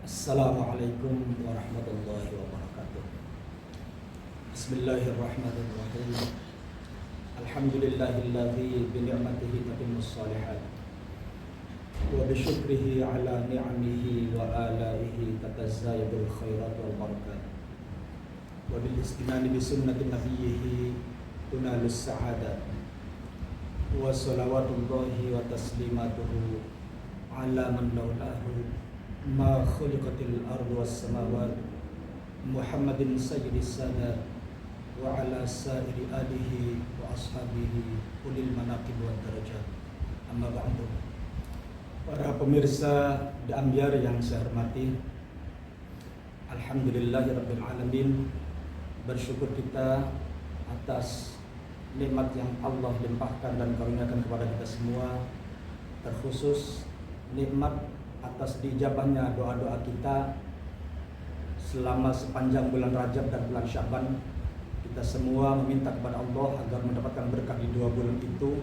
Assalamualaikum warahmatullahi wabarakatuh. Bismillahirrahmanirrahim. Alhamdulillahilladzi bi ni'matihi tatimmus shalihat wa bi syukrihi ala ni'amihi wa alaihi tatazzayadul khairat wal barakat wa bil istinani bi sunnati nabiyhi tunalus sa'adat wa salawatullahi wa taslimatuhu ala man laulahu ma khuliqatil ardu was samawat Muhammadin sayyidis sadat wa ala sa'iri alihi wa ashabihi ulil manaqib wad darajat. Amma ba'du. Para pemirsa di Ambyar yang saya hormati, alhamdulillahirabbil alamin, bersyukur kita atas nikmat yang Allah limpahkan dan karuniakan kepada kita semua, terkhusus nikmat atas diijabahnya doa-doa kita selama sepanjang bulan Rajab dan bulan Syaban. Kita semua meminta kepada Allah agar mendapatkan berkah di 2 bulan itu,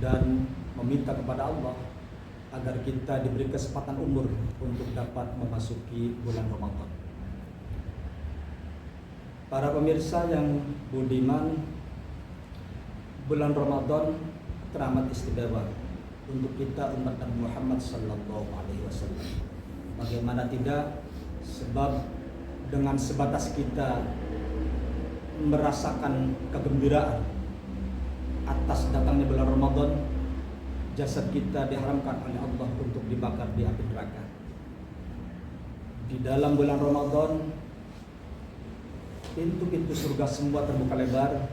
dan meminta kepada Allah agar kita diberi kesempatan umur untuk dapat memasuki bulan Ramadan. Para pemirsa yang budiman, bulan Ramadan teramat istimewa untuk kita umat Nabi Muhammad sallallahu alaihi wasallam. Bagaimana tidak, sebab dengan sebatas kita merasakan kegembiraan atas datangnya bulan Ramadan, jasad kita diharamkan oleh Allah untuk dibakar di api neraka. Di dalam bulan Ramadan, pintu-pintu surga semua terbuka lebar,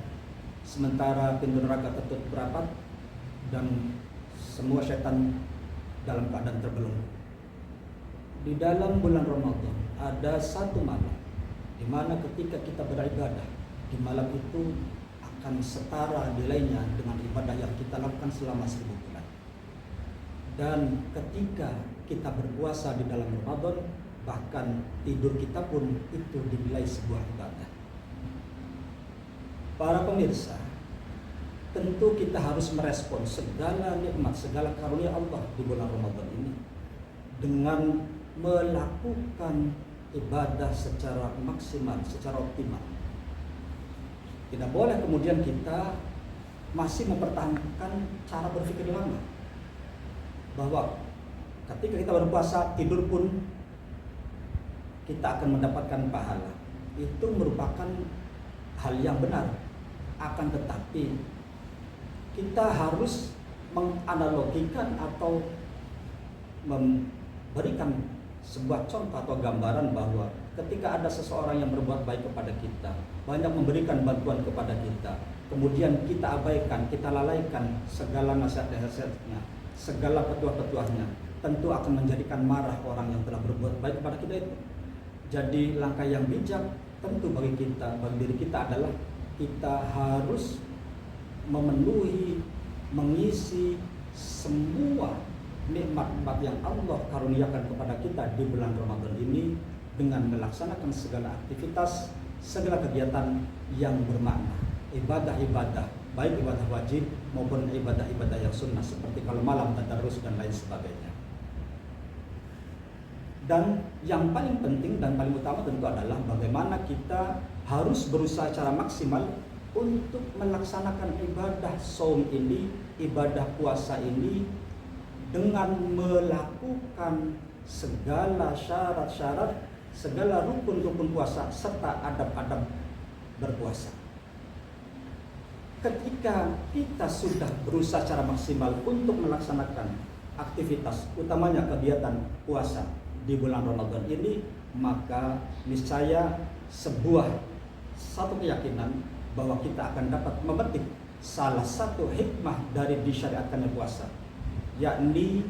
sementara pintu neraka tertutup rapat dan semua setan dalam keadaan terbelenggu. Di dalam bulan Ramadan ada satu malam di mana ketika kita beribadah di malam itu akan setara nilainya dengan ibadah yang kita lakukan selama 1000 bulan. Dan ketika kita berpuasa di dalam Ramadan, bahkan tidur kita pun itu dinilai sebuah ibadah. Para pemirsa, tentu kita harus merespon segala nikmat, segala karunia Allah di bulan Ramadan ini dengan melakukan ibadah secara maksimal, secara optimal. Tidak boleh kemudian kita masih mempertahankan cara berpikir lama, bahwa ketika kita berpuasa tidur pun kita akan mendapatkan pahala. Itu merupakan hal yang benar, akan tetapi kita harus menganalogikan atau memberikan sebuah contoh atau gambaran bahwa ketika ada seseorang yang berbuat baik kepada kita, banyak memberikan bantuan kepada kita, kemudian kita abaikan, kita lalaikan segala nasihat-nasihatnya, segala petuah-petuahnya, tentu akan menjadikan marah orang yang telah berbuat baik kepada kita itu. Jadi langkah yang bijak tentu bagi kita, bagi diri kita adalah kita harus memenuhi, mengisi semua nikmat-nikmat yang Allah karuniakan kepada kita di bulan Ramadan ini dengan melaksanakan segala aktivitas, segala kegiatan yang bermakna, ibadah-ibadah, baik ibadah wajib maupun ibadah-ibadah yang sunnah seperti kalau malam tadarus dan lain sebagainya. Dan yang paling penting dan paling utama tentu adalah bagaimana kita harus berusaha secara maksimal untuk melaksanakan ibadah saum ini, ibadah puasa ini dengan melakukan segala syarat-syarat, segala rukun-rukun puasa serta adab-adab berpuasa. Ketika kita sudah berusaha secara maksimal untuk melaksanakan aktivitas, utamanya kegiatan puasa di bulan Ramadan ini, maka niscaya satu keyakinan bahwa kita akan dapat memetik salah satu hikmah dari disyariatkannya puasa, yakni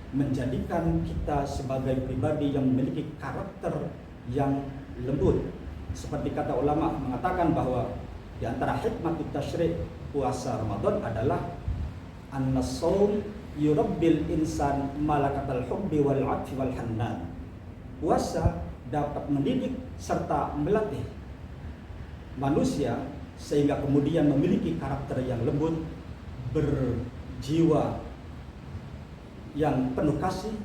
menjadikan kita sebagai pribadi yang memiliki karakter yang lembut. Seperti kata ulama mengatakan bahwa di antara hikmah tasyri' puasa Ramadan adalah an-shaum yurabbil insan malakatal hubbi wal 'atfi wal hannan. Puasa dapat mendidik serta melatih manusia sehingga kemudian memiliki karakter yang lembut, berjiwa yang penuh kasih,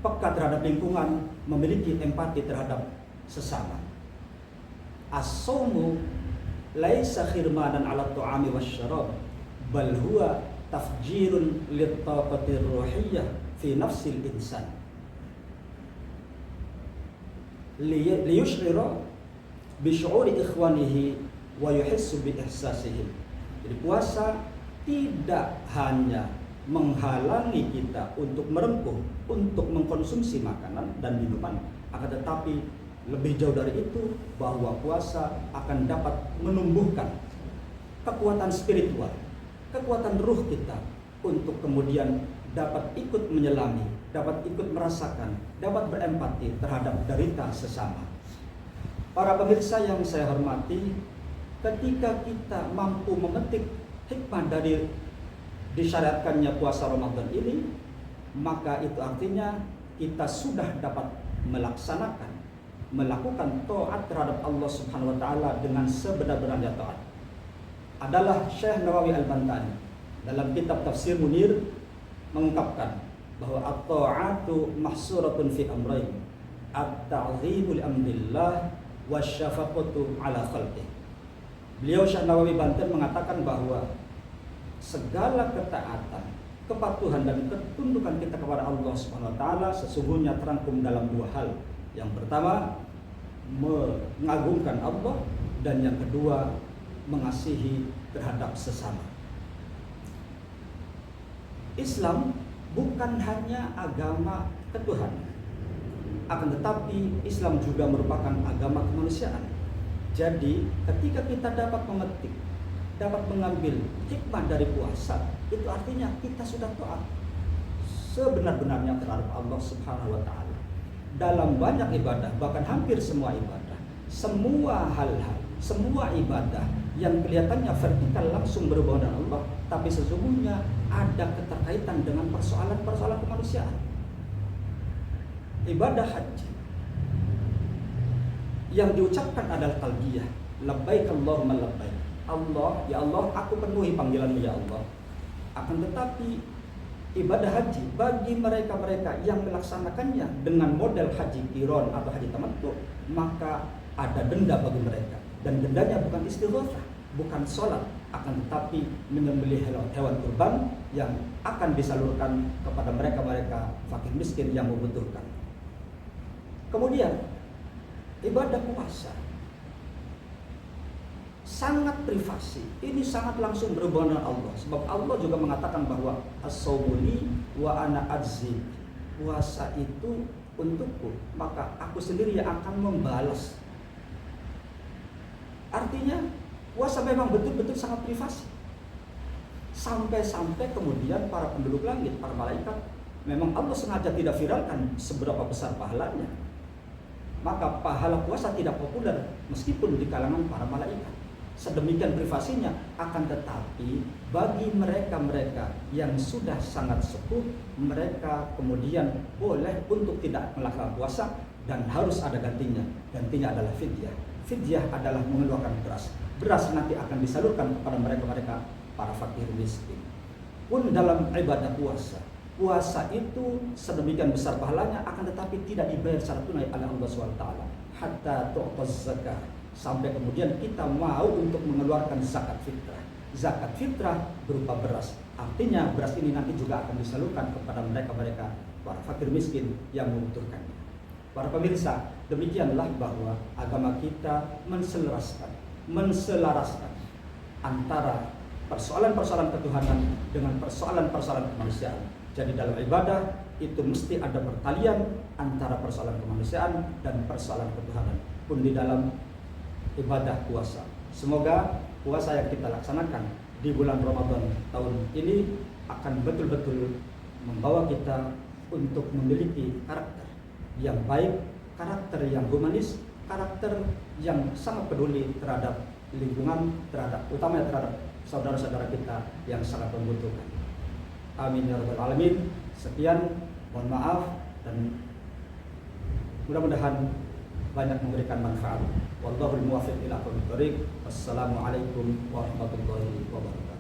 peka terhadap lingkungan, memiliki empati terhadap sesama. As-shaumu laisa khirmanan 'ala at-ta'ami wasyarab, bal huwa tafjirun lit-taqatir ruhiyyah fi nafsil insan. Liyushrira bi syu'uri ikhwanihi wa yuhissu bi ihsasihim. Jadi puasa tidak hanya menghalangi kita untuk merengkuh, untuk mengkonsumsi makanan dan minuman, akan tetapi lebih jauh dari itu, bahwa puasa akan dapat menumbuhkan kekuatan spiritual, kekuatan ruh kita untuk kemudian dapat ikut menyelami, dapat ikut merasakan, dapat berempati terhadap derita sesama. Para pemirsa yang saya hormati, ketika kita mampu memetik hikmah dari disyariatkannya puasa Ramadan ini, maka itu artinya kita sudah dapat melakukan taat terhadap Allah Subhanahu wa taala dengan sebenar-benarnya taat. Adalah Syekh Nawawi Al-Bantani dalam kitab Tafsir Munir mengungkapkan bahwa at-ta'atu mahsuratun fi amrayn, at-ta'zimu li amrillah wasyafaqatu ala khalqih. Beliau Syekh Nawawi Banten mengatakan bahwa segala ketaatan, kepatuhan dan ketundukan kita kepada Allah Subhanahu wa taala sesungguhnya terangkum dalam dua hal. Yang pertama, mengagungkan Allah, dan yang kedua, mengasihi terhadap sesama. Islam bukan hanya agama ketuhanan, akan tetapi Islam juga merupakan agama kemanusiaan. Jadi ketika kita dapat memetik, dapat mengambil hikmah dari puasa, itu artinya kita sudah taat sebenar-benarnya terhadap Allah Subhanahu wa taala. Dalam banyak ibadah, bahkan hampir semua ibadah, semua hal-hal, semua ibadah yang kelihatannya vertikal langsung berhubungan dengan Allah, tapi sesungguhnya ada keterkaitan dengan persoalan-persoalan kemanusiaan. Ibadah haji yang diucapkan adalah talbiyah, labbaik Allahumma labbaik. Allah, ya Allah, aku penuhi panggilan-Mu ya Allah. Akan tetapi ibadah haji bagi mereka-mereka yang melaksanakannya dengan model haji qiran atau haji tamattu, maka ada denda bagi mereka, dan dendanya bukan istighatsah, bukan sholat, akan tetapi menyembelih hewan kurban yang akan disalurkan kepada mereka-mereka fakir miskin yang membutuhkan. Kemudian ibadah puasa sangat privasi, ini sangat langsung berhubungan dengan Allah, sebab Allah juga mengatakan bahwa as-shaumu li wa ana ajzi, puasa itu untukku, maka aku sendiri yang akan membalas. Artinya puasa memang betul-betul sangat privasi, sampai-sampai kemudian para penduduk langit, para malaikat, memang Allah sengaja tidak viralkan seberapa besar pahalanya, maka pahala puasa tidak populer meskipun di kalangan para malaikat. Sedemikian privasinya, akan tetapi bagi mereka-mereka yang sudah sangat sepuh, mereka kemudian boleh untuk tidak melakukan puasa dan harus ada gantinya. Gantinya adalah fidyah. Fidyah adalah mengeluarkan beras. Beras nanti akan disalurkan kepada mereka-mereka para fakir miskin. Pun dalam ibadah puasa, puasa itu sedemikian besar pahalanya, akan tetapi tidak dibayar secara tunai oleh Allah SWT. Hatta tu'taz zakah, sampai kemudian kita mau untuk mengeluarkan zakat fitrah. Zakat fitrah berupa beras. Artinya beras ini nanti juga akan disalurkan kepada mereka-mereka para fakir miskin yang membutuhkannya. Para pemirsa, demikianlah bahwa agama kita menselaraskan antara persoalan-persoalan ketuhanan dengan persoalan-persoalan kemanusiaan. Jadi dalam ibadah itu mesti ada pertalian antara persoalan kemanusiaan dan persoalan ketuhanan. Pun di dalam ibadah puasa, semoga puasa yang kita laksanakan di bulan Ramadan tahun ini akan betul-betul membawa kita untuk memiliki karakter yang baik, karakter yang humanis, karakter yang sangat peduli terhadap lingkungan, utamanya terhadap saudara-saudara kita yang sangat membutuhkan. Amin ya rabbal alamin. Sekian, mohon maaf, dan mudah-mudahan banyak memberikan manfaat. Wallahul muwaffiq ila aqwamit thoriq. Wassalamualaikum warahmatullahi wabarakatuh.